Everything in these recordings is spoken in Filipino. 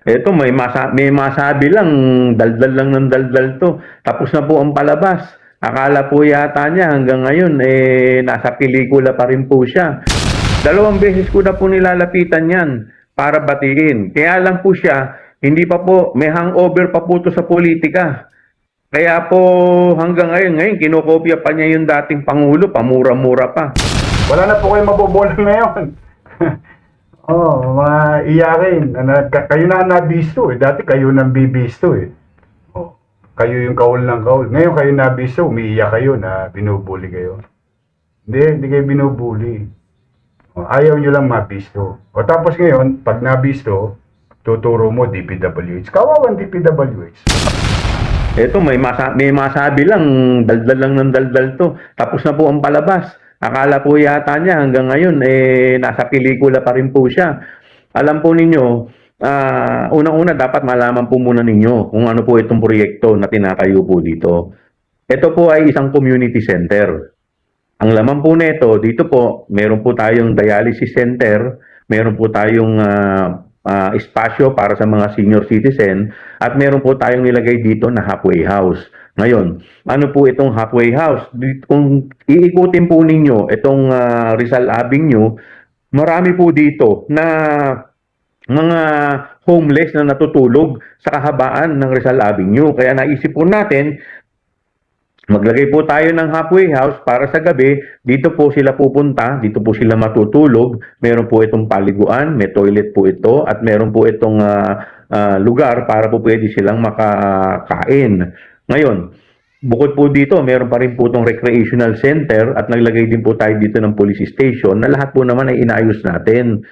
Eto may masabi lang, daldal lang ng daldal 'to. Tapos na po ang palabas. Akala po yata niya hanggang ngayon, nasa pelikula pa rin po siya. Dalawang beses ko na po nilalapitan 'yan para batiin. Kaya lang po siya, hindi pa po, may hangover pa po 'to sa politika. Kaya po hanggang ngayon kinokopya pa niya yung dating pangulo, pamura-mura pa. Wala na po kayo mabobola ngayon. Oh, mga iyakin. Kayo na ang nabisto eh. Dati kayo nang bibisto eh. Oh, kayo yung kaul ng kaul. Ngayon kayo nabisto, umiiyak kayo na binubuli kayo. Hindi kayo binubuli. Oh, ayaw nyo lang mabisto. O tapos ngayon, pag nabisto, tuturo mo DPWH. Kawawang DPWH. Eto may masabi lang, daldal lang ng daldal 'to. Tapos na po ang palabas. Akala po yata niya hanggang ngayon, nasa pelikula pa rin po siya. Alam po ninyo, unang-una dapat malaman po muna ninyo kung ano po itong proyekto na tinatayo po dito. Ito po ay isang community center. Ang laman po nito, dito po, meron po tayong dialysis center, meron po tayong espasyo para sa mga senior citizen, at meron po tayong nilagay dito na halfway house. Ngayon, ano po itong halfway house? Kung iikutin po ninyo itong Rizal Avenue, marami po dito na mga homeless na natutulog sa kahabaan ng Rizal Avenue. Kaya naisip po natin, maglagay po tayo ng halfway house para sa gabi, dito po sila pupunta, dito po sila matutulog, meron po itong paliguan, may toilet po ito, at meron po itong lugar para po pwede silang makakain. Ngayon, bukod po dito, meron pa rin po itong recreational center at naglagay din po tayo dito ng police station na lahat po naman ay inayos natin.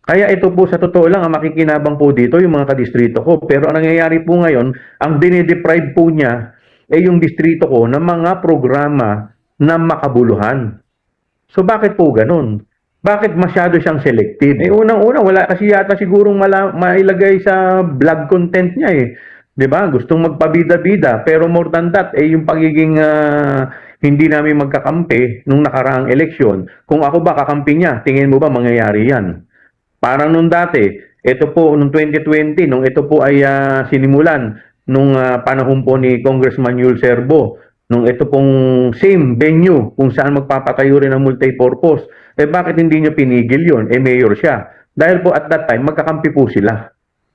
Kaya ito po sa totoo lang, ang makikinabang po dito yung mga kadistrito ko. Pero ang nangyayari po ngayon, ang dinedeprive po niya yung distrito ko ng mga programa na makabuluhan. So bakit po ganun? Bakit masyado siyang selective? Unang-una, wala kasi yata sigurong mailagay sa vlog content niya eh. 'Di ba? Gustong magpabida-bida, pero more than that, yung pagiging hindi namin magkakampi nung nakaraang eleksyon. Kung ako ba kakampi niya, tingin mo ba mangyayari yan? Parang nung dati, ito po, nung 2020, nung ito po ay sinimulan, nung panahon po ni Congressman Yul Serbo, nung ito pong same venue kung saan magpapatayo rin ng multipurpose, bakit hindi niya pinigil yun? Mayor siya. Dahil po at that time, magkakampi po sila.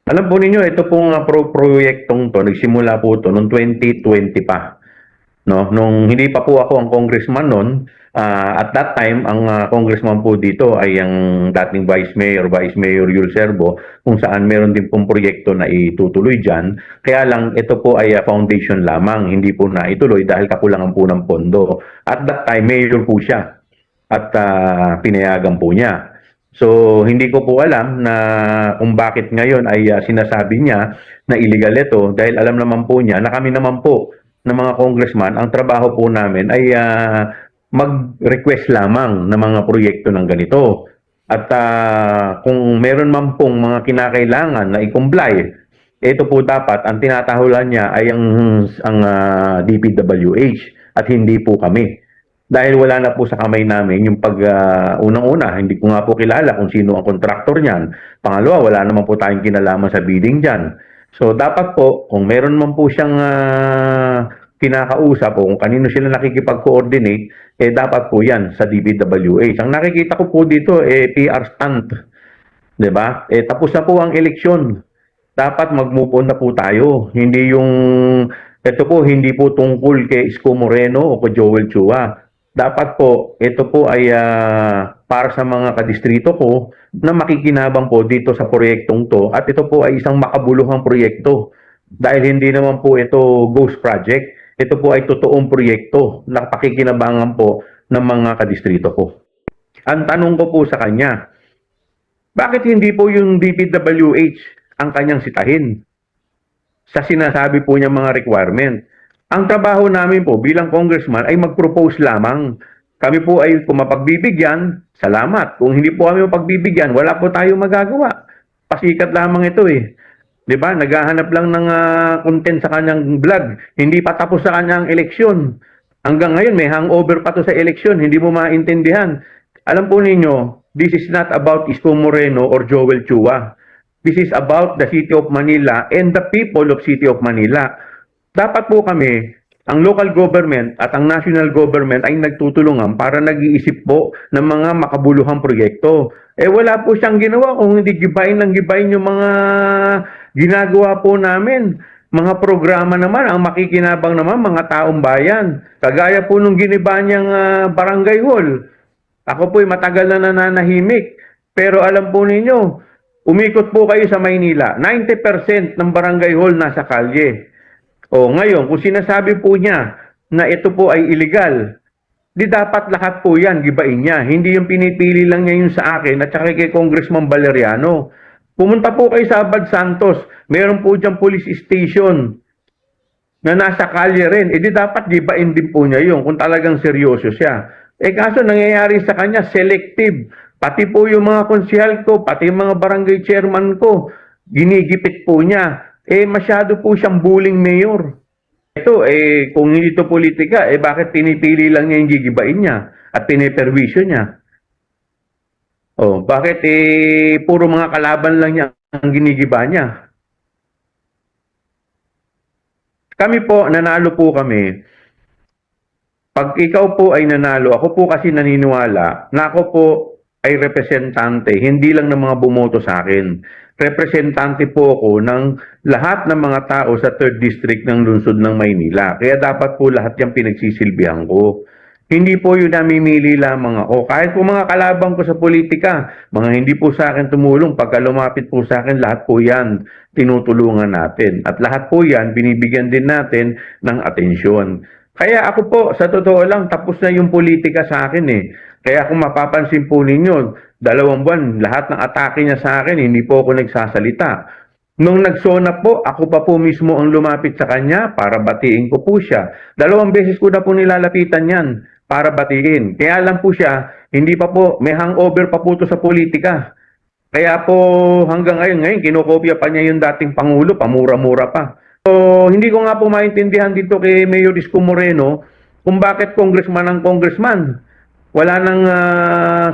Alam po ninyo, ito pong proyektong to, nagsimula po to noong 2020 pa. No, nung hindi pa po ako ang congressman noon, at that time ang congressman po dito ay ang dating Vice Mayor Yul Serbo, kung saan meron din pong proyekto na itutuloy diyan. Kaya lang ito po ay foundation lamang, hindi po na ituloy dahil kakulangan po ng pondo. At that time mayor po siya at pinayagan po niya. So hindi ko po alam na kung bakit ngayon ay sinasabi niya na illegal ito, dahil alam naman po niya na kami naman po ng mga congressman, ang trabaho po namin ay mag-request lamang ng mga proyekto ng ganito. At kung meron man pong mga kinakailangan na i-comply, ito po dapat, ang tinatahulan niya ay ang DPWH at hindi po kami. Dahil wala na po sa kamay namin yung unang-una, hindi ko nga po kilala kung sino ang kontraktor niyan. Pangalawa, wala naman po tayong kinalaman sa bidding dyan. So dapat po, kung meron man po siyang kinakausap o kung kanino sila nakikipag-coordinate, dapat po yan sa DPWH. Ang nakikita ko po dito, PR stunt. 'Di ba? Tapos na po ang eleksyon. Dapat mag-move on na po tayo. Ito po, hindi po tungkol kay Isko Moreno o kay Joel Chua. Dapat po, ito po ay para sa mga kadistrito ko na makikinabang po dito sa proyektong to, at ito po ay isang makabuluhang proyekto. Dahil hindi naman po ito ghost project, ito po ay totoong proyekto na pakikinabangan po ng mga kadistrito ko. Ang tanong ko po sa kanya, bakit hindi po yung DPWH ang kanyang sitahin sa sinasabi po niya mga requirement? Ang trabaho namin po bilang congressman ay mag-propose lamang. Kami po ay kung mapagbibigyan, salamat. Kung hindi po kami mapagbibigyan, wala po tayo magagawa. Pasikat lamang ito eh. 'Di ba? Naghahanap lang ng content sa kanyang vlog. Hindi pa tapos sa kanyang eleksyon. Hanggang ngayon may hangover pa to sa eleksyon, hindi mo maintindihan. Alam po ninyo, this is not about Isko Moreno or Joel Chua. This is about the City of Manila and the people of City of Manila. Dapat po kami, ang local government at ang national government ay nagtutulungan para nag-iisip po ng mga makabuluhang proyekto. Wala po siyang ginawa kung hindi gibain ng gibain yung mga ginagawa po namin. Mga programa naman, ang makikinabang naman, mga taong bayan. Kagaya po nung giniba niyang barangay hall. Ako po'y matagal na nananahimik. Pero alam po ninyo, umikot po kayo sa Maynila. 90% ng barangay hall nasa kalye. Ngayon, kung sinasabi po niya na ito po ay illegal, di dapat lahat po yan, gibain niya. Hindi yung pinipili lang niya yung sa akin at saka kay Congressman Valeriano. Pumunta po kayo sa Abad Santos, meron po diyang police station na nasa kalye rin. Di dapat gibain din po niya yun kung talagang seryoso siya. Kaso nangyayari sa kanya, selective. Pati po yung mga konsyal ko, pati yung mga barangay chairman ko, ginigipit po niya. Masyado po siyang bullying mayor. Ito, kung hindi ito politika, bakit pinipili lang niya yung gigibain niya at piniperwisyo niya? Bakit puro mga kalaban lang niya ang ginigiba niya? Kami po, nanalo po kami. Pag ikaw po ay nanalo, ako po kasi naniniwala na ako po ay representante, hindi lang ng mga bumoto sa akin. Representante po ako ng lahat ng mga tao sa 3rd District ng lungsod ng Maynila. Kaya dapat po lahat yung pinagsisilbihan ko. Hindi po yun namimili lamang ako. Kahit po mga kalabang ko sa politika, mga hindi po sa akin tumulong, pagka lumapit po sa akin, lahat po yan tinutulungan natin. At lahat po yan, binibigyan din natin ng atensyon. Kaya ako po, sa totoo lang, tapos na yung politika sa akin eh. Kaya kung mapapansin po ninyo, 2 buwan, lahat ng atake niya sa akin, hindi po ako nagsasalita. Nung nagsona po, ako pa po mismo ang lumapit sa kanya para batiin ko po siya. 2 beses ko na po nilalapitan yan para batiin. Kaya lang po siya, hindi pa po, may hangover pa po ito sa politika. Kaya po hanggang ngayon, kinokopya pa niya yung dating Pangulo, pamura-mura pa. So, hindi ko nga po maintindihan dito kay Mayor Isko Moreno kung bakit congressman ang congressman. Wala nang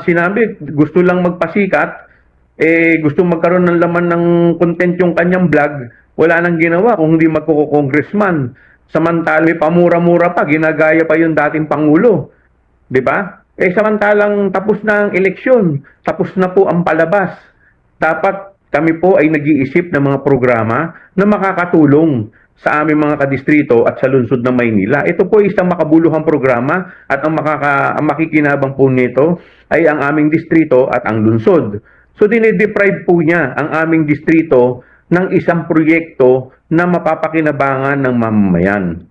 sinabi, gusto lang magpasikat, gusto magkaroon ng laman ng content yung kanyang vlog, wala nang ginawa kung hindi magkuko-congressman. Samantala, may pamura-mura pa, ginagaya pa yung dating Pangulo. Di ba? Samantalang tapos na ang eleksyon, tapos na po ang palabas. Dapat kami po ay nag-iisip ng mga programa na makakatulong sa aming mga kadistrito at sa lungsod ng Maynila. Ito po isang makabuluhang programa at ang makikinabang po nito ay ang aming distrito at ang lungsod. So dinideprive po niya ang aming distrito ng isang proyekto na mapapakinabangan ng mamamayan.